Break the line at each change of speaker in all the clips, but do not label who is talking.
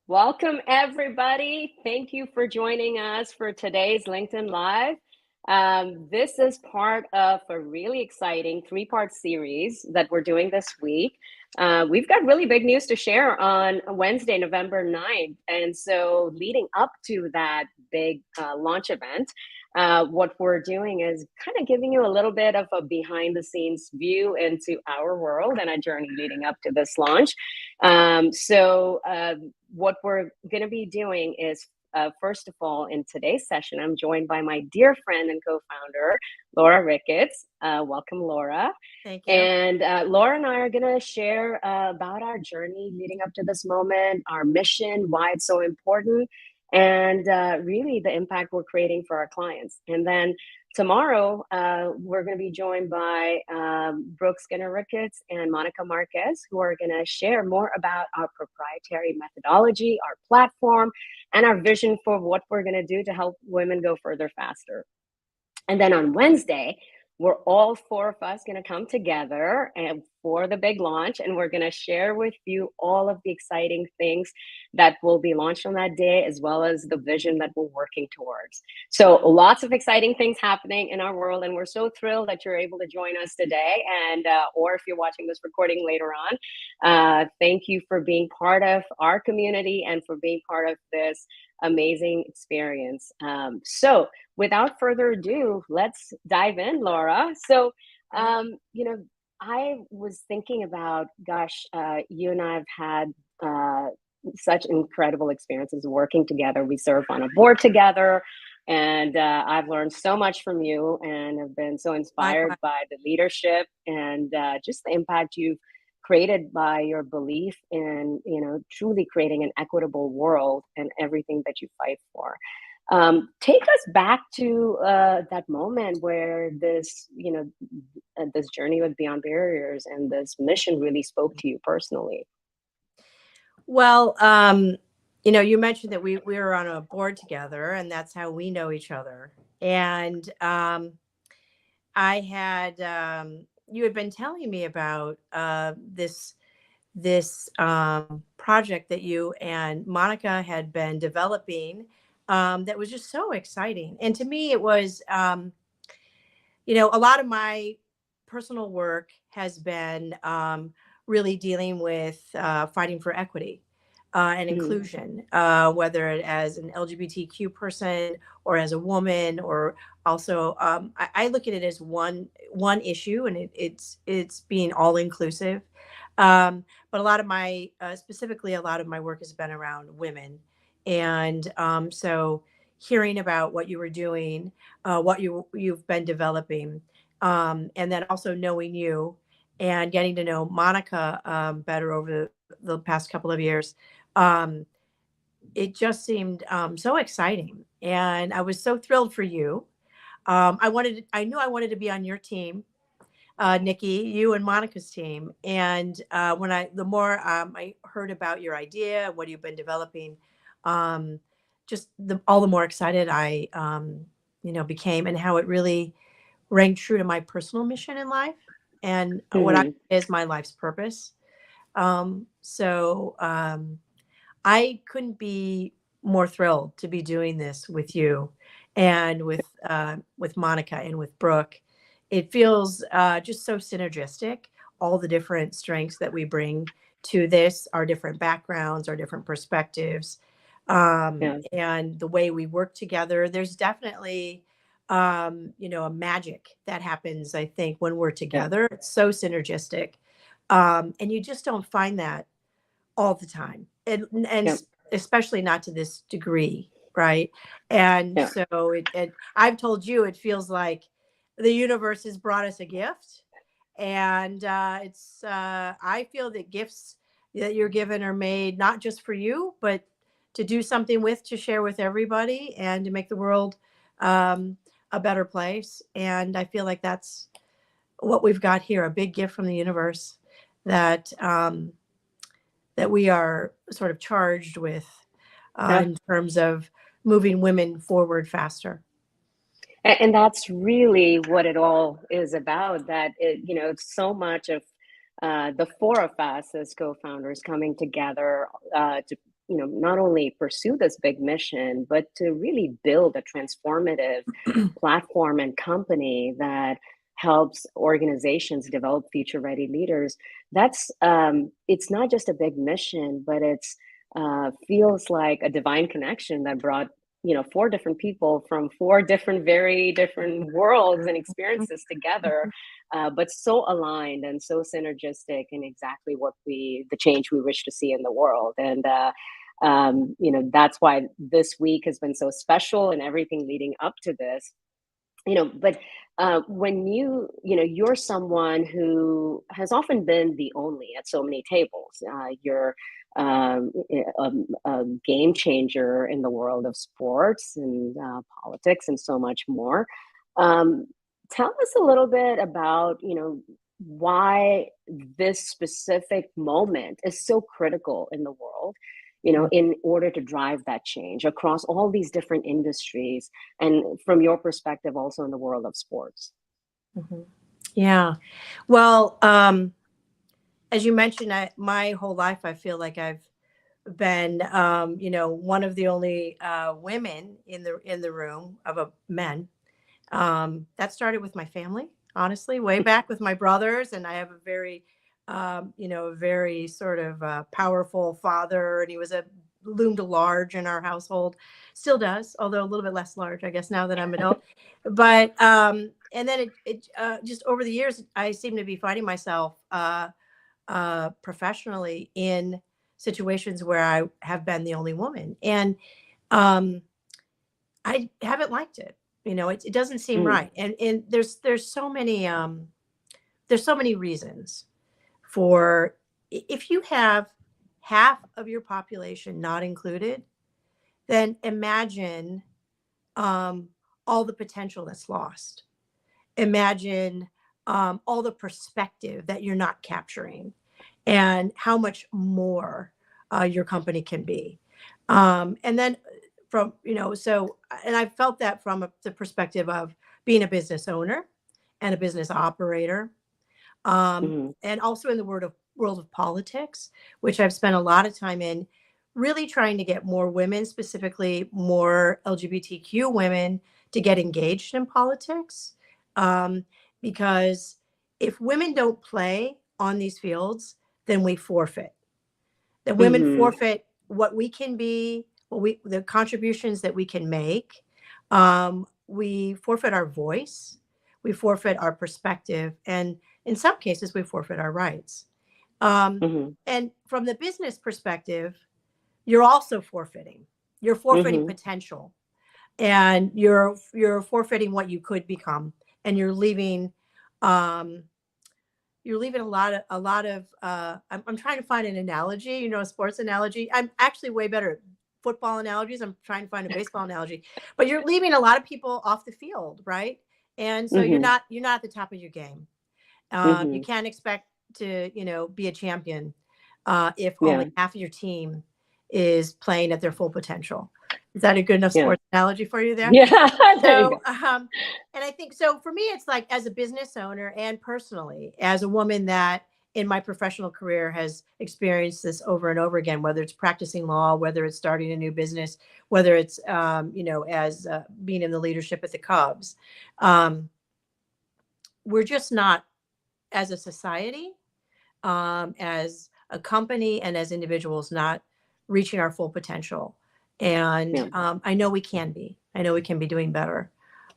Welcome, everybody. Thank you for joining us for today's LinkedIn Live. This is part of a really exciting three-part series that we're doing this week. We've got really big news to share on Wednesday, November 9th. And so leading up to that big launch event, what we're doing is kind of giving you a little bit of a behind the scenes view into our world and a journey leading up to this launch. What we're going to be doing is, first of all, in today's session, I'm joined by my dear friend and co-founder, Laura Ricketts. Welcome, Laura.
Thank you.
And Laura and I are going to share about our journey leading up to this moment, our mission, why it's so important, and really the impact we're creating for our clients. And then tomorrow, we're going to be joined by Brooke Skinner-Ricketts and Monica Marquez, who are going to share more about our proprietary methodology, our platform, and our vision for what we're going to do to help women go further faster. And then on Wednesday, we're all four of us going to come together and for the big launch, and we're going to share with you all of the exciting things that will be launched on that day, as well as the vision that we're working towards. So lots of exciting things happening in our world, and we're so thrilled that you're able to join us today. And or if you're watching this recording later on, thank you for being part of our community and for being part of this amazing experience. So without further ado, let's dive in, Laura. So, I was thinking about, gosh, you and I have had such incredible experiences working together. We serve on a board together, and I've learned so much from you and have been so inspired by the leadership and just the impact you've created by your belief in, truly creating an equitable world and everything that you fight for. Take us back to that moment where this, this journey with Beyond Barriers and this mission really spoke to you personally.
Well, you mentioned that we were on a board together, and that's how we know each other. And I had you had been telling me about this project that you and Monica had been developing. That was just so exciting. And to me, it was, a lot of my personal work has been really dealing with fighting for equity and inclusion, whether it as an LGBTQ person or as a woman, or also I look at it as one issue, and it's being all inclusive. But a lot of my specifically a lot of my work has been around women. And so hearing about what you were doing, what you've been developing, and then also knowing you and getting to know Monica better over the past couple of years, it just seemed so exciting. And I was so thrilled for you. I knew I wanted to be on your team, Nikki, you and Monica's team. And the more I heard about your idea, what you've been developing, all the more excited I, became, and how it really rang true to my personal mission in life and what is my life's purpose. I couldn't be more thrilled to be doing this with you and with Monica and with Brooke. It feels just so synergistic, all the different strengths that we bring to this, our different backgrounds, our different perspectives, and the way we work together. There's definitely, a magic that happens, I think, when we're together. It's so synergistic. And you just don't find that all the time. And especially not to this degree, right? And so I've told you, it feels like the universe has brought us a gift. And I feel that gifts that you're given are made not just for you, but to do something with, to share with everybody, and to make the world a better place. And I feel like that's what we've got here, a big gift from the universe that that we are sort of charged with in terms of moving women forward faster.
And that's really what it all is about, that so much of the four of us as co-founders coming together to not only pursue this big mission, but to really build a transformative platform and company that helps organizations develop future ready leaders. That's it's not just a big mission, but it's feels like a divine connection that brought four different people from four different, very different worlds and experiences together, but so aligned and so synergistic in exactly the change we wish to see in the world. And that's why this week has been so special and everything leading up to this. But when you're someone who has often been the only at so many tables. You're a game changer in the world of sports and politics and so much more. Um, Tell us a little bit about why this specific moment is so critical in the world, in order to drive that change across all these different industries, and from your perspective, also in the world of sports.
Mm-hmm. Yeah. Well, as you mentioned, my whole life, I feel like I've been, one of the only women in the room of men. That started with my family, honestly, way back with my brothers, and I have a very, very sort of powerful father, and he loomed large in our household, still does, although a little bit less large, I guess, now that I'm adult. But and then it just over the years, I seem to be finding myself professionally in situations where I have been the only woman, and I haven't liked it. It doesn't seem
Mm.
right, and there's so many reasons for, if you have half of your population not included, then imagine all the potential that's lost. Imagine all the perspective that you're not capturing, and how much more your company can be. And then and I felt that from the perspective of being a business owner and a business operator,
Mm-hmm.
and also in the world of politics, which I've spent a lot of time in, really trying to get more women, specifically more LGBTQ women, to get engaged in politics. Because if women don't play on these fields, then we forfeit. The women
Mm-hmm.
forfeit what we can be, the contributions that we can make. We forfeit our voice, we forfeit our perspective, and in some cases, we forfeit our rights.
Mm-hmm.
And from the business perspective, you're also forfeiting. You're forfeiting
Mm-hmm.
potential, and you're forfeiting what you could become, and um, you're leaving a lot of I'm trying to find an analogy, a sports analogy. I'm actually way better at football analogies. I'm trying to find a baseball analogy, but you're leaving a lot of people off the field, right? And so
Mm-hmm.
you're not at the top of your game. You
Mm-hmm.
can't expect to be a champion if
Yeah.
only half of your team is playing at their full potential. Is that a good enough
Yeah.
sports analogy for you there?
Yeah. There you
So,
go.
and I think so for me, it's like, as a business owner and personally, as a woman that in my professional career has experienced this over and over again, whether it's practicing law, whether it's starting a new business, whether it's, as being in the leadership at the Cubs. We're just not, as a society, as a company, and as individuals, not reaching our full potential. And
Yeah.
I know we can be. I know we can be doing better.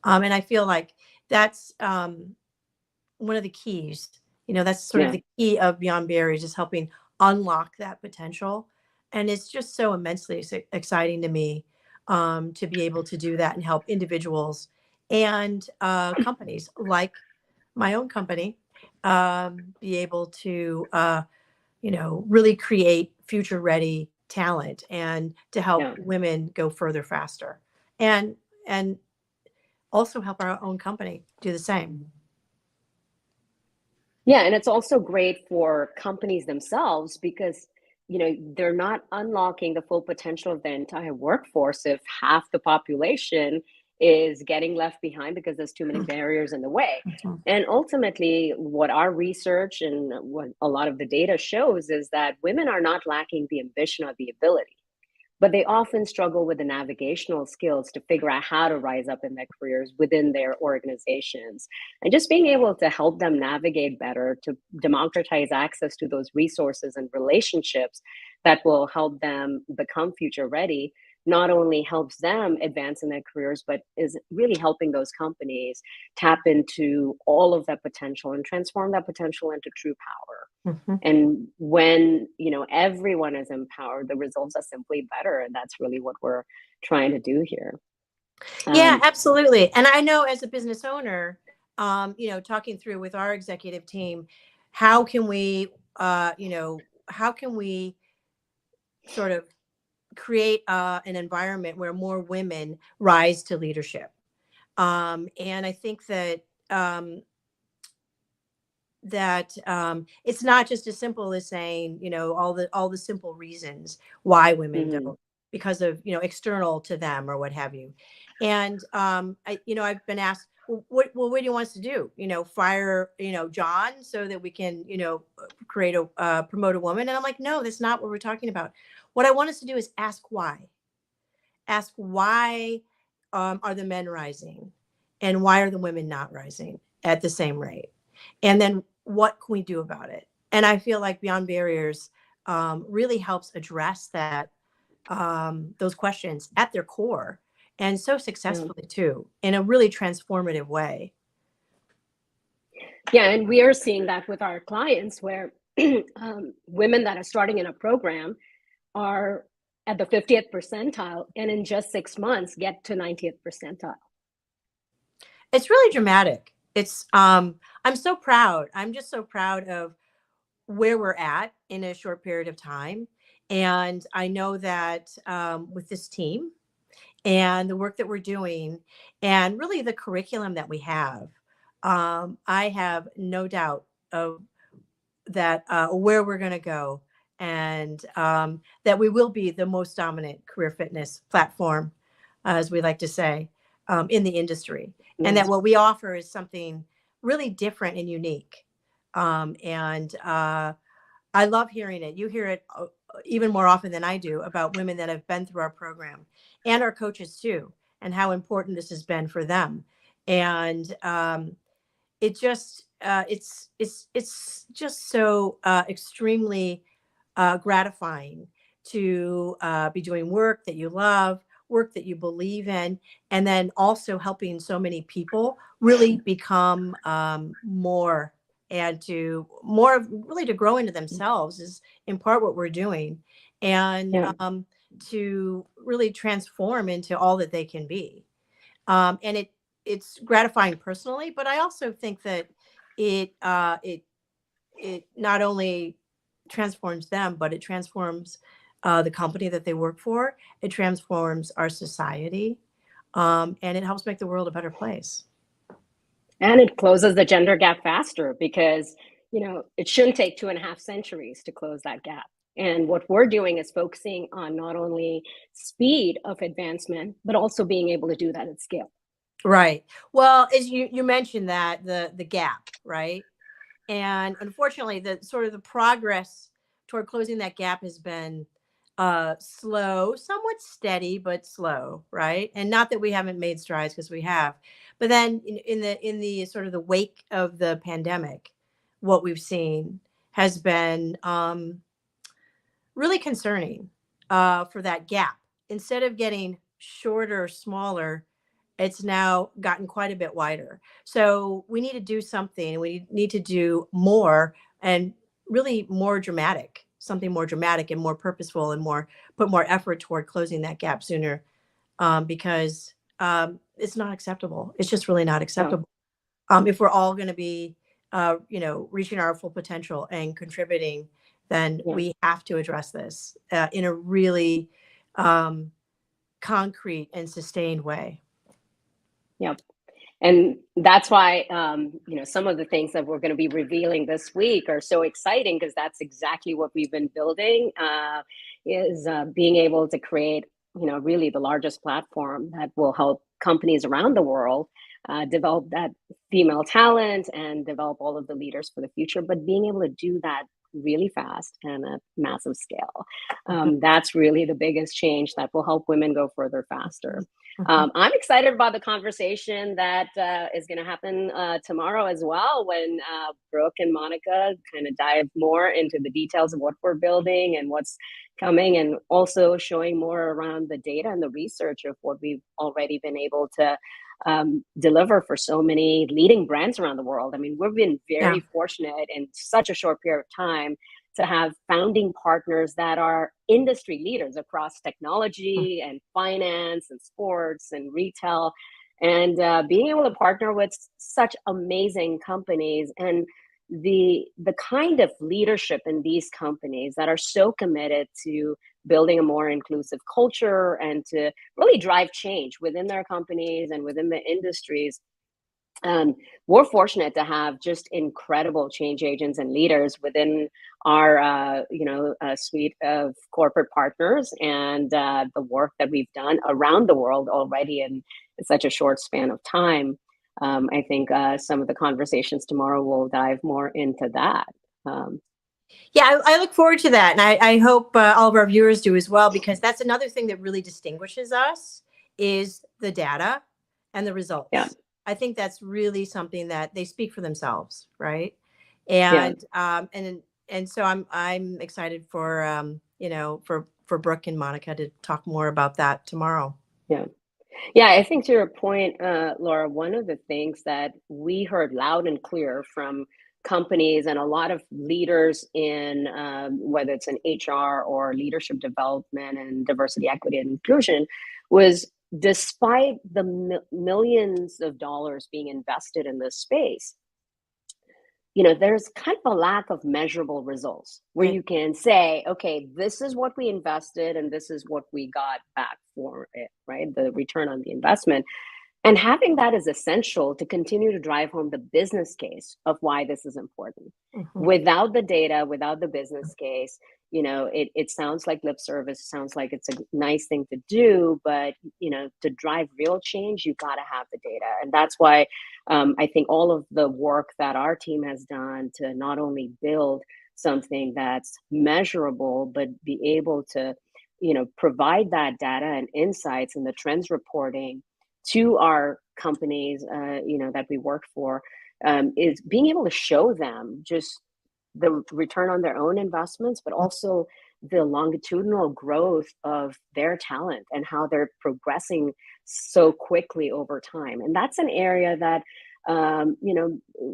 And I feel like that's one of the keys. That's sort of
Yeah.
the key of Beyond Barriers, is helping unlock that potential. And it's just so immensely exciting to me, to be able to do that and help individuals and companies like my own company be able to really create future ready talent, and to help
Yeah.
women go further faster, and also help our own company do the same.
Yeah, and it's also great for companies themselves because they're not unlocking the full potential of the entire workforce if half the population is getting left behind because there's too many barriers in the way.
Mhm.
And ultimately, what our research and what a lot of the data shows is that women are not lacking the ambition or the ability. but they often struggle with the navigational skills to figure out how to rise up in their careers within their organizations. And just being able to help them navigate better, to democratize access to those resources and relationships that will help them become future ready, not only helps them advance in their careers, but is really helping those companies tap into all of that potential and transform that potential into true power.
Mhm.
And when, everyone is empowered, the results are simply better. And that's really what we're trying to do here.
Yeah,
Um,
absolutely. And I know as a business owner, talking through with our executive team, how can we, how can we sort of create an environment where more women rise to leadership? And I think um, that it's not just as simple as saying, all the simple reasons why women
mhm,
don't, because of, external to them or what have you. And I've been asked, well, what do you want us to do? Fire, John, so that we can, create promote a woman. And I'm like, no, that's not what we're talking about. What I want us to do is ask why are the men rising, and why are the women not rising at the same rate, and then what can we do about it. And I feel like Beyond Barriers really helps address that, those questions at their core, and so
yeah.
successfully too, in a really transformative way.
Yeah, and we are seeing that with our clients where women that are starting in a program are at the 50th percentile and in just 6 months get to 90th percentile.
It's really dramatic. I'm so proud. I'm just so proud of where we're at in a short period of time. And I know that with this team and the work that we're doing, and really the curriculum that we have, I have no doubt of that, where we're going to go, and that we will be the most dominant career fitness platform, as we like to say, in the industry, and that
Yes.
what we offer is something really different and unique. And I love hearing it. You hear it even more often than I do about women that have been through our program, and our coaches too, and how important this has been for them. And it just it's just so extremely gratifying to be doing work that you love, work that you believe in, and then also helping so many people really become more, and to more really to grow into themselves is in part what we're doing, and
Yeah.
to really transform into all that they can be. And it's gratifying personally, but I also think that it not only transforms them, but it transforms the company that they work for. It transforms our society, and it helps make the world a better place.
And it closes the gender gap faster because, it shouldn't take 2.5 centuries to close that gap. And what we're doing is focusing on not only speed of advancement, but also being able to do that at scale.
Right. Well, as you mentioned that the gap, right? And unfortunately, the sort of the progress toward closing that gap has been slow, somewhat steady, but slow, right? And not that we haven't made strides, because we have. But then in the sort of the wake of the pandemic, what we've seen has been really concerning, for that gap. Instead of getting shorter, smaller, it's now gotten quite a bit wider. So we need to do something. We need to do more, and really more dramatic, something more dramatic and more purposeful, and put more effort toward closing that gap sooner, because it's not acceptable. It's just really not
Yeah.
acceptable. If we're all going to be, reaching our full potential and contributing, then
Yeah.
we have to address this in a really um, concrete and sustained way.
Yeah. And that's why, some of the things that we're going to be revealing this week are so exciting, because that's exactly what we've been building, is being able to create, really the largest platform that will help companies around the world develop that female talent and develop all of the leaders for the future. But being able to do that really fast and at massive scale. That's really the biggest change that will help women go further faster. I'm excited about the conversation that is going to happen tomorrow as well, when Brooke and Monica kind of dive more into the details of what we're building and what's coming, and also showing more around the data and the research of what we've already been able to deliver for so many leading brands around the world. I mean, we've been very fortunate in such a short period of time to have founding partners that are industry leaders across technology and finance and sports and retail, and being able to partner with such amazing companies, and the kind of leadership in these companies that are so committed to building a more inclusive culture and to really drive change within their companies and within the industries. We're fortunate to have just incredible change agents and leaders within our suite of corporate partners, and the work that we've done around the world already in such a short span of time. I think some of the conversations tomorrow will dive more into that.
Yeah, I look forward to that. And I hope all of our viewers do as well, because that's another thing that really distinguishes us is the data and the results.
Yeah.
I think that's really something that they speak for themselves, right?
Yeah.
And so I'm excited for for Brooke and Monica to talk more about that tomorrow.
Yeah. Yeah, I think to your point, Laura, one of the things that we heard loud and clear from companies and a lot of leaders in whether it's in HR or leadership development and diversity, equity, and inclusion was, despite the millions of dollars being invested in this space, there's kind of a lack of measurable results where
Right.
you can say, okay, this is what we invested and this is what we got back for it, right? The return on the investment. And having that is essential to continue to drive home the business case of why this is important. Without the data, without the business case, it sounds like lip service, sounds like it's a nice thing to do, but to drive real change, you got to have the data. And that's why I think all of the work that our team has done to not only build something that's measurable, but be able to provide that data and insights and the trends reporting to our companies, that we work for, is being able to show them just the return on their own investments, but also the longitudinal growth of their talent and how they're progressing so quickly over time. And that's an area that,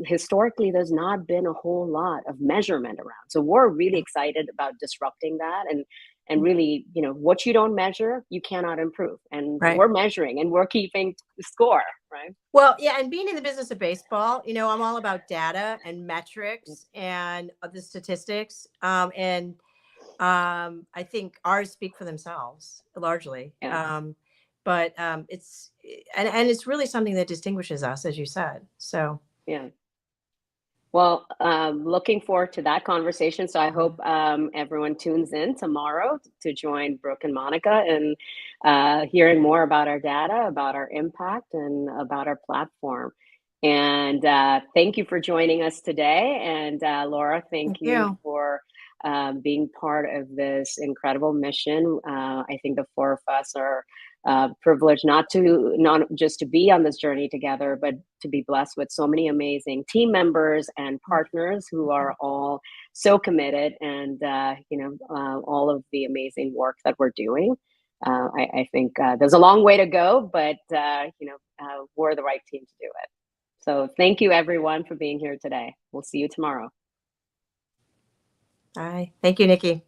historically, there's not been a whole lot of measurement around. So we're really excited about disrupting that, and really, what you don't measure, you cannot improve. And
Right.
we're measuring and we're keeping score, right?
Well, yeah, and being in the business of baseball, I'm all about data and metrics and the statistics. I think ours speak for themselves largely.
Yeah.
But it's really something that distinguishes us, as you said. So
Yeah. Well, looking forward to that conversation. So I hope everyone tunes in tomorrow to join Brooke and Monica and hearing more about our data, about our impact, and about our platform. And thank you for joining us today. And Laura, thank you for being part of this incredible mission. I think the four of us are privileged not just to be on this journey together, but to be blessed with so many amazing team members and partners who are all so committed, and all of the amazing work that we're doing. I think there's a long way to go, but we're the right team to do it. So thank you, everyone, for being here today. We'll see you tomorrow.
All right. Thank you, Nikki.